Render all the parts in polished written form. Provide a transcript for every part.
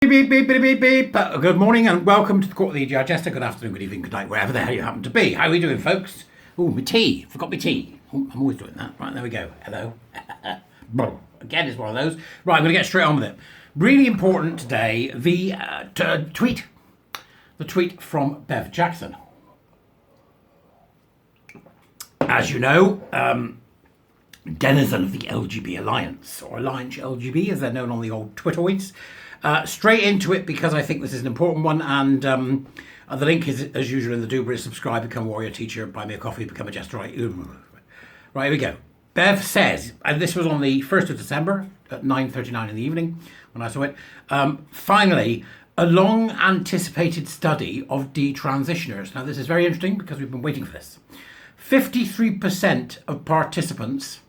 Beep, beep, beep, beep, beep. Good morning and welcome to the Court of the EGR Jester. Good afternoon, good evening, good night, wherever the hell you happen to be. How are we doing, folks? Oh, my tea. Forgot my tea. I'm always doing that. Right, there we go. Hello. Again, it's one of those. Right, I'm going to get straight on with it. Really important today, the tweet. The tweet from Bev Jackson. As you know, denizen of the LGBAlliance, or Alliance LGB, as they're known on the old Twitteroids. Straight into it because I think this is an important one, and the link is as usual in the doobry. Subscribe, become a warrior teacher, buy me a coffee, become a Jesterite. Right, here we go. Bev says, and this was on the 1st of December at 9:39 in the evening when I saw it, finally, a long anticipated study of detransitioners. Now this is very interesting because we've been waiting for this. 53% of participants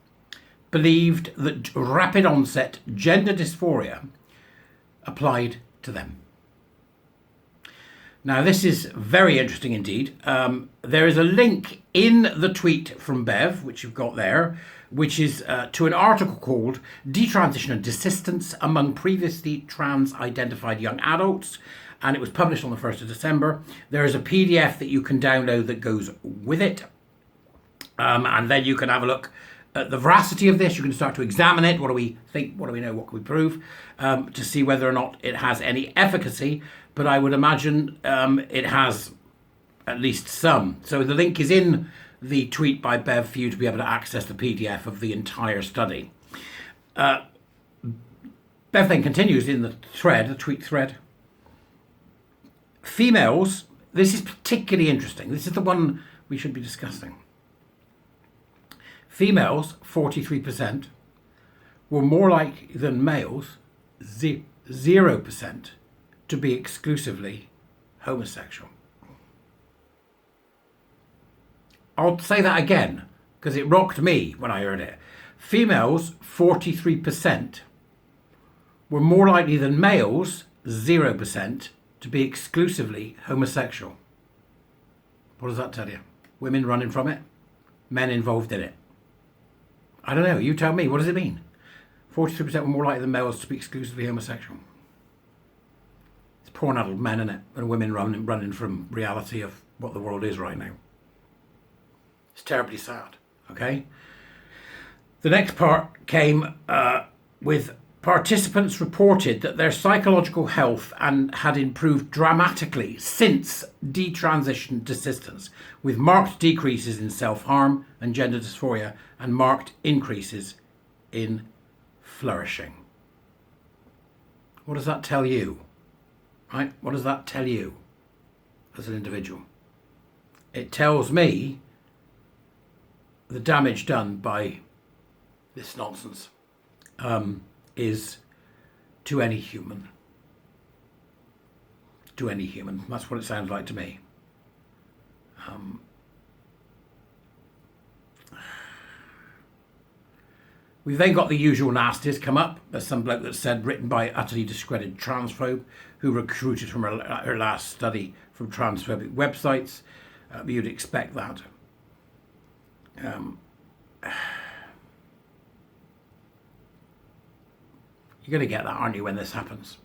believed that rapid onset gender dysphoria applied to them. Now this is very interesting indeed. There is a link in the tweet from Bev, which you've got there, which is to an article called Detransition and Desistance Among Previously Trans-Identified Young Adults, and it was published on the 1st of December. There is a PDF that you can download that goes with it, and then you can have a look at the veracity of this. You can start to examine it. What do we think? What do we know? What can we prove? To see whether or not it has any efficacy. But I would imagine it has at least some. So the link is in the tweet by Bev for you to be able to access the PDF of the entire study. Bev then continues in the thread, the tweet thread. Females, this is particularly interesting. This is the one we should be discussing. Females, 43%, were more likely than males, 0%, to be exclusively homosexual. I'll say that again, because it rocked me when I heard it. Females, 43%, were more likely than males, 0%, to be exclusively homosexual. What does that tell you? Women running from it? Men involved in it? I don't know, you tell me, what does it mean? 43% were more likely than males to be exclusively homosexual. It's poor addled men, isn't it? And women running from reality of what the world is right now. It's terribly sad, okay? The next part came with participants reported that their psychological health had improved dramatically since detransition desistance, with marked decreases in self-harm and gender dysphoria and marked increases in flourishing. What does that tell you? Right? What does that tell you as an individual? It tells me the damage done by this nonsense is to any human. To any human. That's what it sounds like to me. We've then got the usual nasties come up. There's some bloke that said, written by utterly discredited transphobe who recruited from her last study from transphobic websites. You'd expect that. You're going to get that, aren't you, when this happens?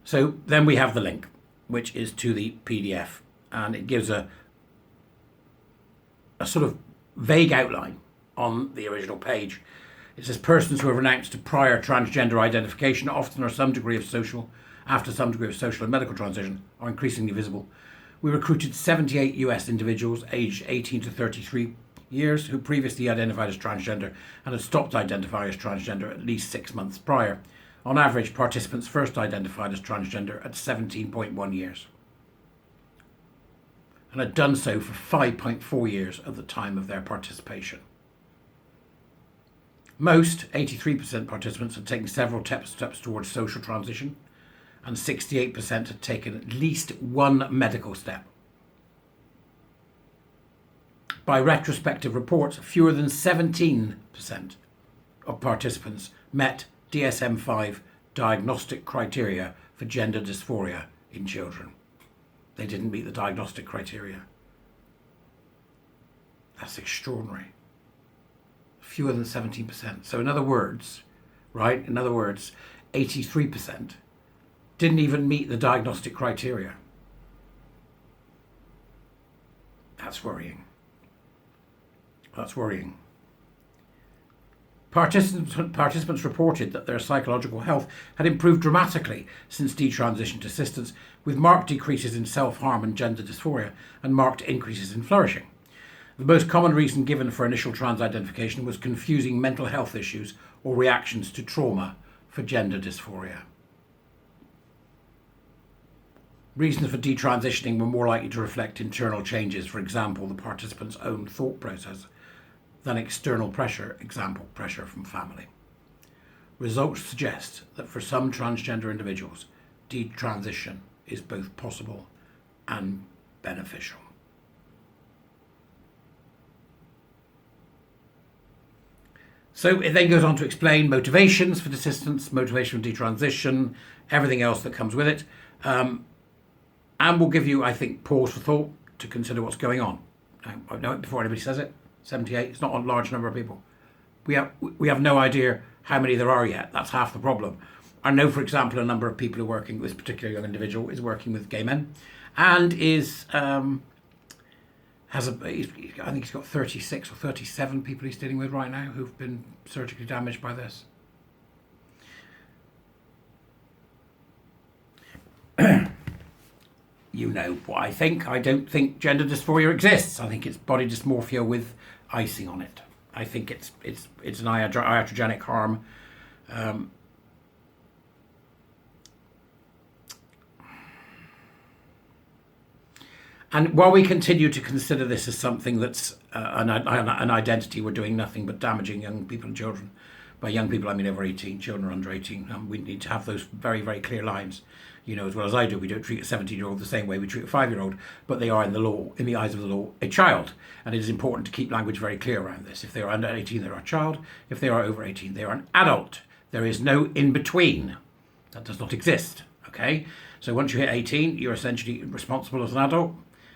So then we have the link, which is to the PDF, and it gives a sort of vague outline on the original page. It says persons who have renounced a prior transgender identification, often after some degree of social and medical transition, are increasingly visible. We recruited 78 US individuals aged 18 to 33 years who previously identified as transgender and had stopped identifying as transgender at least 6 months prior. On average, participants first identified as transgender at 17.1 years and had done so for 5.4 years at the time of their participation. Most, 83% participants, had taken several steps towards social transition, and 68% had taken at least one medical step. By retrospective reports, fewer than 17% of participants met DSM-5 diagnostic criteria for gender dysphoria in children. They didn't meet the diagnostic criteria. That's extraordinary. Fewer than 17%. So in other words, 83% didn't even meet the diagnostic criteria. That's worrying. That's worrying. Participants reported that their psychological health had improved dramatically since detransitioned assistance, with marked decreases in self-harm and gender dysphoria and marked increases in flourishing. The most common reason given for initial trans identification was confusing mental health issues or reactions to trauma for gender dysphoria. Reasons for detransitioning were more likely to reflect internal changes, for example, the participant's own thought process, than external pressure, example, pressure from family. Results suggest that for some transgender individuals, detransition is both possible and beneficial. So it then goes on to explain motivations for desistance, motivation for detransition, everything else that comes with it. And we'll give you, I think, pause for thought to consider what's going on. I know it before anybody says it. 78, it's not a large number of people. We have no idea how many there are yet. That's half the problem. I know, for example, a number of people who are working with this particular young individual is working with gay men, and is I think he's got 36 or 37 people he's dealing with right now who've been surgically damaged by this. You know what I think. I don't think gender dysphoria exists. I think it's body dysmorphia with icing on it. I think it's an iatrogenic harm. And while we continue to consider this as something that's an identity, we're doing nothing but damaging young people and children. By young people, I mean over 18, children under 18. We need to have those very, very clear lines. You know, as well as I do, we don't treat a 17-year-old the same way we treat a 5-year-old, but they are in the law, in the eyes of the law, a child. And it is important to keep language very clear around this. If they are under 18, they are a child. If they are over 18, they are an adult. There is no in-between. That does not exist, okay? So once you hit 18, you're essentially responsible as an adult.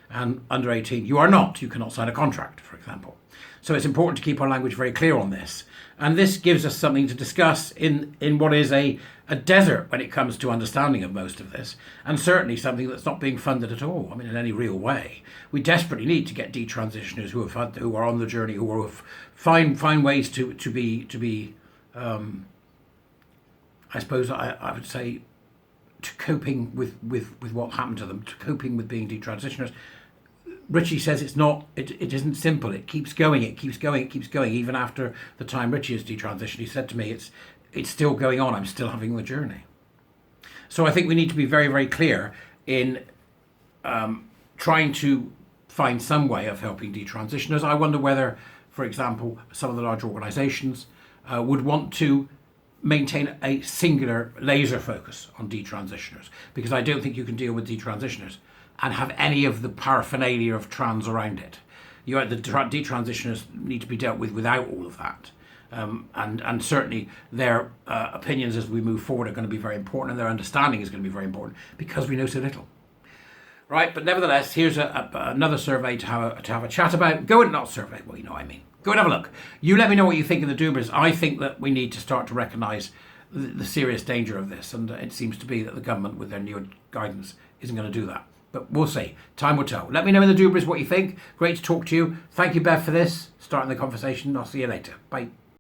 And under 18, you are not. You cannot sign a contract, for example. So it's important to keep our language very clear on this. And this gives us something to discuss in what is a desert when it comes to understanding of most of this, and certainly something that's not being funded at all, I mean, in any real way. We desperately need to get detransitioners who are on the journey, who are find ways to be I suppose I would say, to coping with what happened to them, to coping with being detransitioners. Richie says it isn't simple. It keeps going, even after the time Richie is detransitioned. He said to me, it's still going on. I'm still having the journey. So I think we need to be very, very clear in trying to find some way of helping detransitioners. I wonder whether, for example, some of the larger organisations would want to maintain a singular laser focus on detransitioners, because I don't think you can deal with detransitioners and have any of the paraphernalia of trans around it. The detransitioners need to be dealt with without all of that. And certainly their opinions as we move forward are going to be very important, and their understanding is going to be very important because we know so little. Right, but nevertheless, here's another survey to have a chat about. Go and not survey, well, you know what I mean. Go and have a look. You let me know what you think of the doomers. I think that we need to start to recognise the serious danger of this, and it seems to be that the government, with their new guidance, isn't going to do that. But we'll see. Time will tell. Let me know in the doomers what you think. Great to talk to you. Thank you, Bev, for this. Starting the conversation. I'll see you later. Bye.